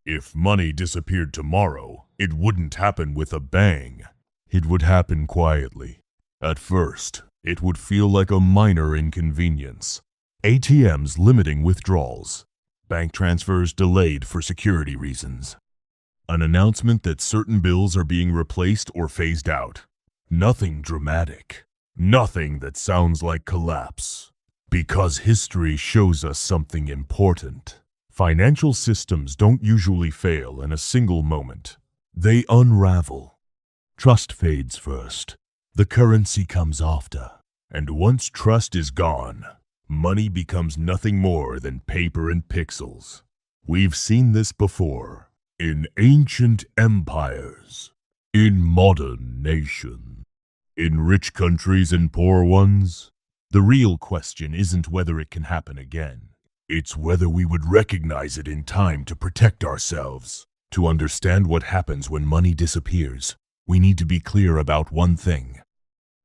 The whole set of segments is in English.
If money disappeared tomorrow, it wouldn't happen with a bang. It would happen quietly. At first, it would feel like a minor inconvenience. ATMs limiting withdrawals. Bank transfers delayed for security reasons. An announcement that certain bills are being replaced or phased out. Nothing dramatic. Nothing that sounds like collapse. Because history shows us something important. Financial systems don't usually fail in a single moment. They unravel. Trust fades first. The currency comes after. And once trust is gone, money becomes nothing more than paper and pixels. We've seen this before. In ancient empires. In modern nations. In rich countries and poor ones. The real question isn't whether it can happen again. It's whether we would recognize it in time to protect ourselves. To understand what happens when money disappears, we need to be clear about one thing.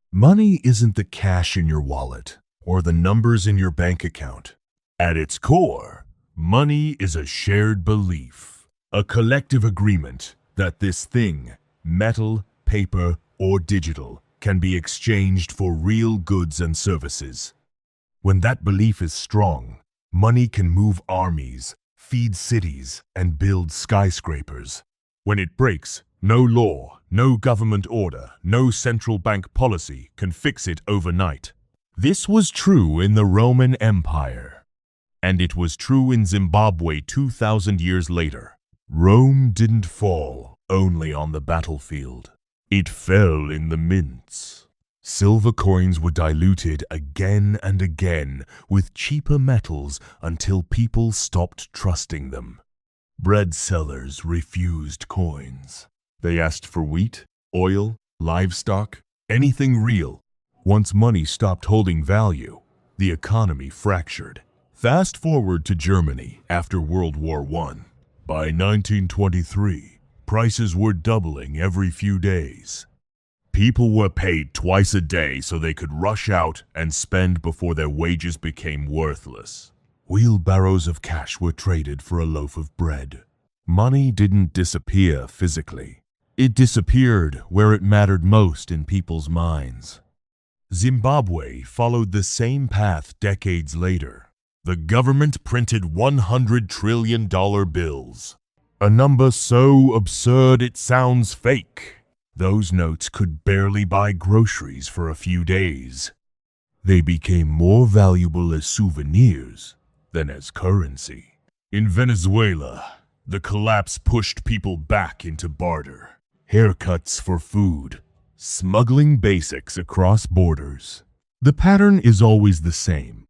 Money isn't the cash in your wallet or the numbers in your bank account. At its core, money is a shared belief, a collective agreement that this thing, metal, paper, or digital, can be exchanged for real goods and services. When that belief is strong, money can move armies, feed cities, and build skyscrapers. When it breaks, no law, no government order, no central bank policy can fix it overnight. This was true in the Roman Empire. And it was true in Zimbabwe 2,000 years later. Rome didn't fall only on the battlefield. It fell in the mints. Silver coins were diluted again and again with cheaper metals until people stopped trusting them. Bread sellers refused coins. They asked for wheat, oil, livestock, anything real. Once money stopped holding value, the economy fractured. Fast forward to Germany after World War I. By 1923, prices were doubling every few days. People were paid twice a day so they could rush out and spend before their wages became worthless. Wheelbarrows of cash were traded for a loaf of bread. Money didn't disappear physically. It disappeared where it mattered most in people's minds. Zimbabwe followed the same path decades later. The government printed $100 trillion bills. A number so absurd it sounds fake. Those notes could barely buy groceries for a few days. They became more valuable as souvenirs than as currency. In Venezuela, the collapse pushed people back into barter. Haircuts for food, smuggling basics across borders. The pattern is always the same.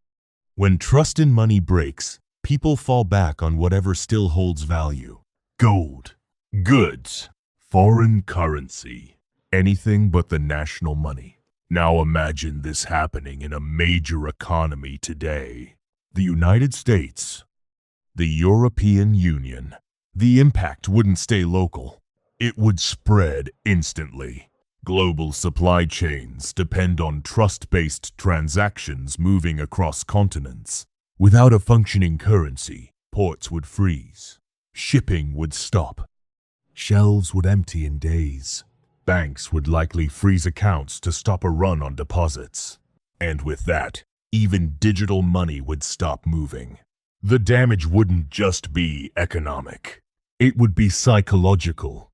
When trust in money breaks, people fall back on whatever still holds value. Gold, goods, foreign currency, anything but the national money. Now imagine this happening in a major economy today. The United States, the European Union. The impact wouldn't stay local. It would spread instantly. Global supply chains depend on trust-based transactions moving across continents. Without a functioning currency, ports would freeze. Shipping would stop. Shelves would empty in days. Banks would likely freeze accounts to stop a run on deposits. And with that, even digital money would stop moving. The damage wouldn't just be economic. It would be psychological.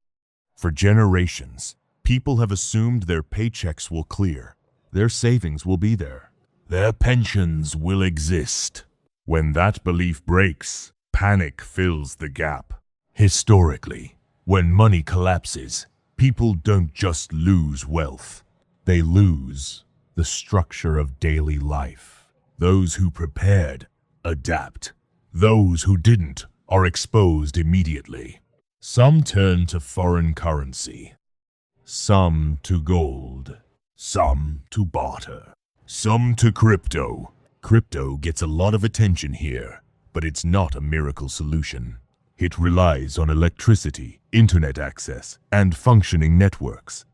For generations, people have assumed their paychecks will clear. Their savings will be there. Their pensions will exist. When that belief breaks, panic fills the gap. Historically, when money collapses, people don't just lose wealth. They lose the structure of daily life. Those who prepared adapt. Those who didn't are exposed immediately. Some turn to foreign currency. Some to gold. Some to barter. Some to crypto. Crypto gets a lot of attention here, but it's not a miracle solution. It relies on electricity, internet access, and functioning networks.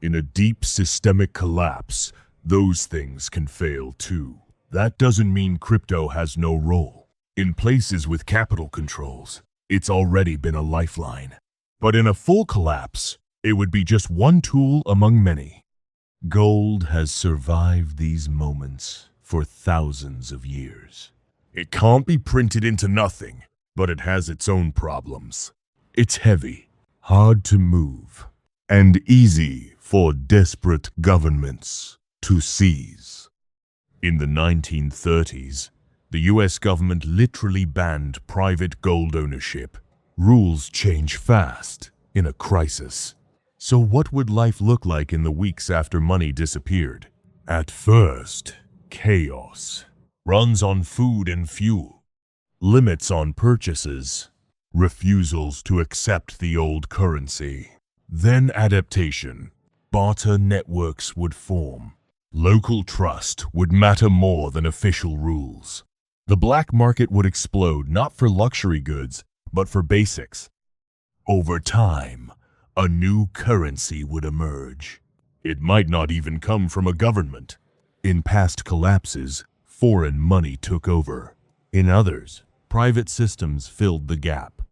In a deep systemic collapse, those things can fail too. That doesn't mean crypto has no role. In places with capital controls, It's already been a lifeline. But in a full collapse, it would be just one tool among many. Gold has survived these moments for thousands of years. It can't be printed into nothing, but it has its own problems. It's heavy, hard to move, and easy for desperate governments to seize. In the 1930s, the US government literally banned private gold ownership. Rules change fast in a crisis. So what would life look like in the weeks after money disappeared? At first, chaos. Runs on food and fuel. Limits on purchases. Refusals to accept the old currency. Then adaptation. Barter networks would form. Local trust would matter more than official rules. The black market would explode not for luxury goods, but for basics. Over time, a new currency would emerge. It might not even come from a government. In past collapses, foreign money took over. In others, private systems filled the gap.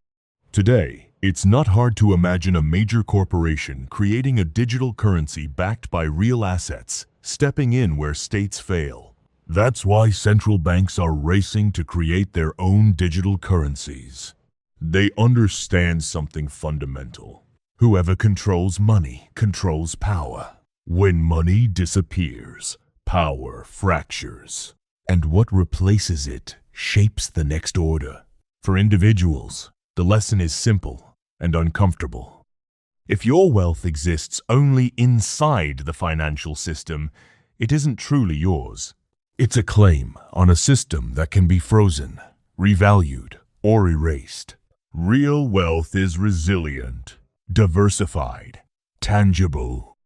Today, it's not hard to imagine a major corporation creating a digital currency backed by real assets, stepping in where states fail. That's why central banks are racing to create their own digital currencies. They understand something fundamental. Whoever controls money controls power. When money disappears, power fractures. And what replaces it shapes the next order. For individuals, the lesson is simple and uncomfortable. If your wealth exists only inside the financial system, it isn't truly yours. It's a claim on a system that can be frozen, revalued, or erased. Real wealth is resilient, diversified, tangible.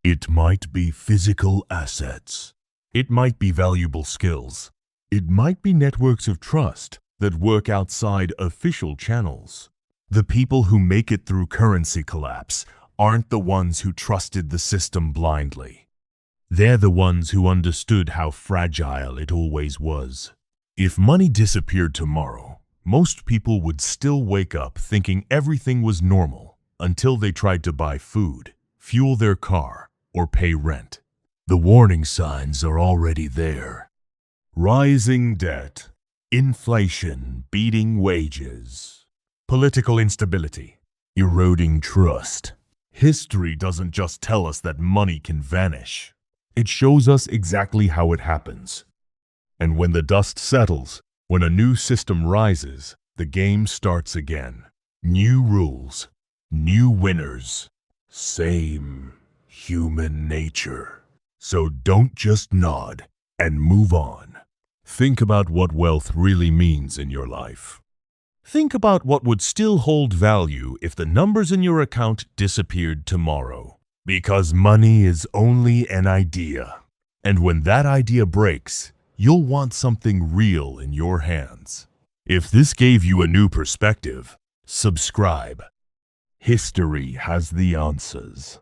It might be physical assets. It might be valuable skills. It might be networks of trust that work outside official channels. The people who make it through currency collapse aren't the ones who trusted the system blindly. They're the ones who understood how fragile it always was. If money disappeared tomorrow, most people would still wake up thinking everything was normal until they tried to buy food, fuel their car, or pay rent. The warning signs are already there. Rising debt, inflation beating wages, political instability, eroding trust. History doesn't just tell us that money can vanish. It shows us exactly how it happens. And when the dust settles, when a new system rises, the game starts again. New rules, new winners, same human nature. So don't just nod and move on. Think about what wealth really means in your life. Think about what would still hold value if the numbers in your account disappeared tomorrow. Because money is only an idea. And when that idea breaks, you'll want something real in your hands. If this gave you a new perspective, subscribe. History has the answers.